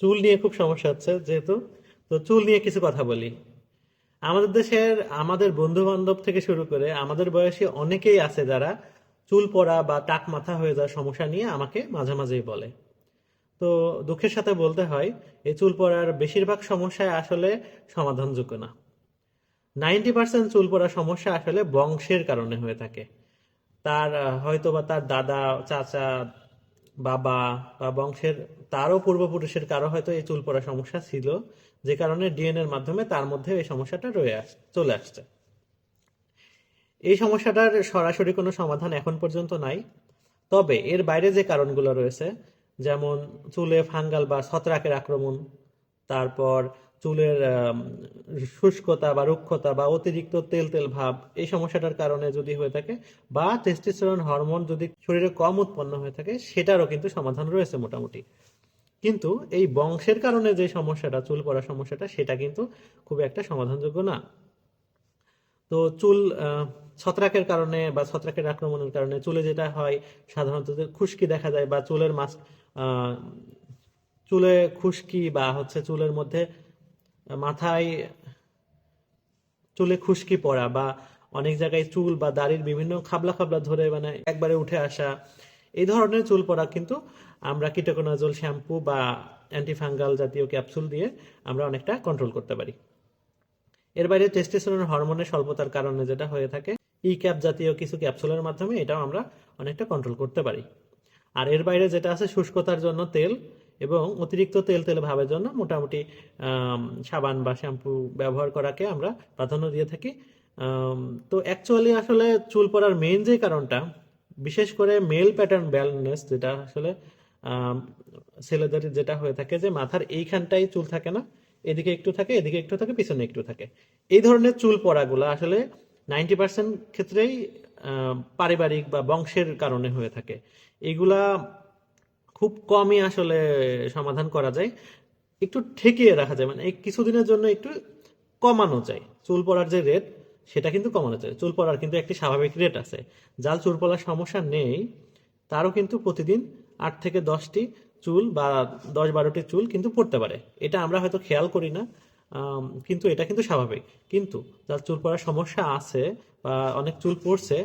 চুল নিয়ে খুব সমস্যা হচ্ছে যেহেতু, তো চুল নিয়ে কিছু কথা বলি। আমাদের দেশের আমাদের বন্ধু বান্ধব থেকে শুরু করে আমাদের বয়সী অনেকেই আছে যারা চুল পড়া বা টাক মাথা হয়ে যাওয়ার সমস্যা নিয়ে আমাকে মাঝে মাঝেই বলে। তো দুঃখের সাথে বলতে হয়, এই চুল পড়ার বেশিরভাগ সমস্যায় আসলে সমাধানযোগ্য না। 90% চুল পড়ার সমস্যা আসলে বংশের কারণে হয়ে থাকে। তার হয়তো বা তার দাদা, চাচা, বাবা বা বংশের তারও পূর্বপুরুষের কারো হয়তো এই চুল পড়ার সমস্যা ছিল, যে কারণে ডিএনএ এর মাধ্যমে তার মধ্যে এই সমস্যাটা চলে আসছে। এই সমস্যাটার সরাসরি কোনো সমাধান এখন পর্যন্ত নাই। তবে এর বাইরে যে কারণগুলো রয়েছে, যেমন চুলে ফাঙ্গাল বা ছত্রাকের আক্রমণ, তারপর চুলের শুষ্কতা বা রুক্ষতা বা অতিরিক্ত তেল তেল ভাব, এই সমস্যাটার কারণে যদি হয়ে থাকে, বা টেস্টোস্টেরন হরমোন যদি শরীরে কম উৎপন্ন হয়ে থাকে, সেটারও কিন্তু সমাধান রয়েছে মোটামুটি। কিন্তু এই বংশের কারণে যে সমস্যাটা, চুল পড়ার সমস্যাটা, সেটা কিন্তু খুব একটা সমাধানযোগ্য না। তো চুল ছত্রাকের কারণে বা ছত্রাকের আক্রমণের কারণে চুলে যেটা হয়, সাধারণত যে খুশকি দেখা যায়, বা আহ, চুলে খুশকি বা হচ্ছে চুলের মধ্যে মাথায় চুলে খুশকি পড়া, বা অনেক জায়গায় চুল বা দাড়ির বিভিন্ন খাবলা খাবলা ধরে মানে একবারে উঠে আসা, এই ধরনের চুল পড়া কিন্তু আমরা কিটোকোনাজোল শ্যাম্পু বা অ্যান্টিফাঙ্গাল জাতীয় ক্যাপসুল দিয়ে আমরা অনেকটা কন্ট্রোল করতে পারি। এর বাইরে টেস্টোস্টেরন হরমোনের স্বল্পতার কারণে যেটা হয়ে থাকে, ই ক্যাপ জাতীয় কিছু ক্যাপসুলের মাধ্যমে এটাও আমরা অনেকটা কন্ট্রোল করতে পারি। আর এর বাইরে যেটা আছে, শুষ্কতার জন্য তেল এবং অতিরিক্ত তেল তেল ভাবের জন্য মোটামুটি সাবান বা শ্যাম্পু ব্যবহার করাকে আমরা প্রাধান্য দিয়ে থাকি। আম, তো অ্যাকচুয়ালি আসলে চুল পড়ার মেইন যে কারণটা, বিশেষ করে মেল প্যাটার্ন ব্যালনেস, যেটা আসলে আম, ছেলেদের যেটা হয়ে থাকে যে মাথার এইখানটাই চুল থাকে না, এদিকে একটু থাকে, এদিকে একটু থাকে, পিছনে একটু থাকে। এই ধরনের চুল পড়াগুলো আসলে 90% ক্ষেত্রেই পারিবারিক বা বংশের কারণে হয়ে থাকে। এগুলা খুব কমই আসলে সমাধান করা যায়, একটু ঠেকিয়ে রাখা যায়, মানে এই কিছুদিনের জন্য একটু কমানো যায় চুল পড়ার যে রেট, সেটা কিন্তু কমানো যায়। চুল পড়ার কিন্তু একটি স্বাভাবিক রেট আছে। যার চুল পড়ার সমস্যা নেই, তারও কিন্তু প্রতিদিন 8 থেকে 10টি চুল বা 10-12টি চুল কিন্তু পড়তে পারে। এটা আমরা হয়তো খেয়াল করি না, কিন্তু এটা কিন্তু স্বাভাবিক। কিন্তু যার চুল পড়ার সমস্যা আছে বা অনেক চুল পড়ছে,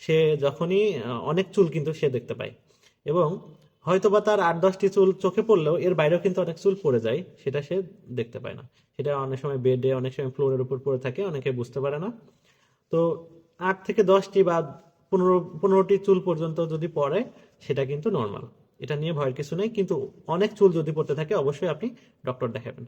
সে যখনই অনেক চুল কিন্তু সে দেখতে পায়, এবং হয়তোবা তার 8-10টি চুল চোখে পড়লেও এর বাইরেও কিন্তু অনেক চুল পড়ে যায়, সেটা সে দেখতে পায় না। সেটা অনেক সময় বেডে, অনেক সময় ফ্লোরের উপর পড়ে থাকে, অনেকে বুঝতে পারে না। তো 8 থেকে 10টি বা 15টি চুল পর্যন্ত যদি পড়ে, সেটা কিন্তু নর্মাল। এটা নিয়ে ভয়ের কিছু নেই, কিন্তু অনেক চুল যদি পড়তে থাকে অবশ্যই আপনি ডক্টর দেখাবেন।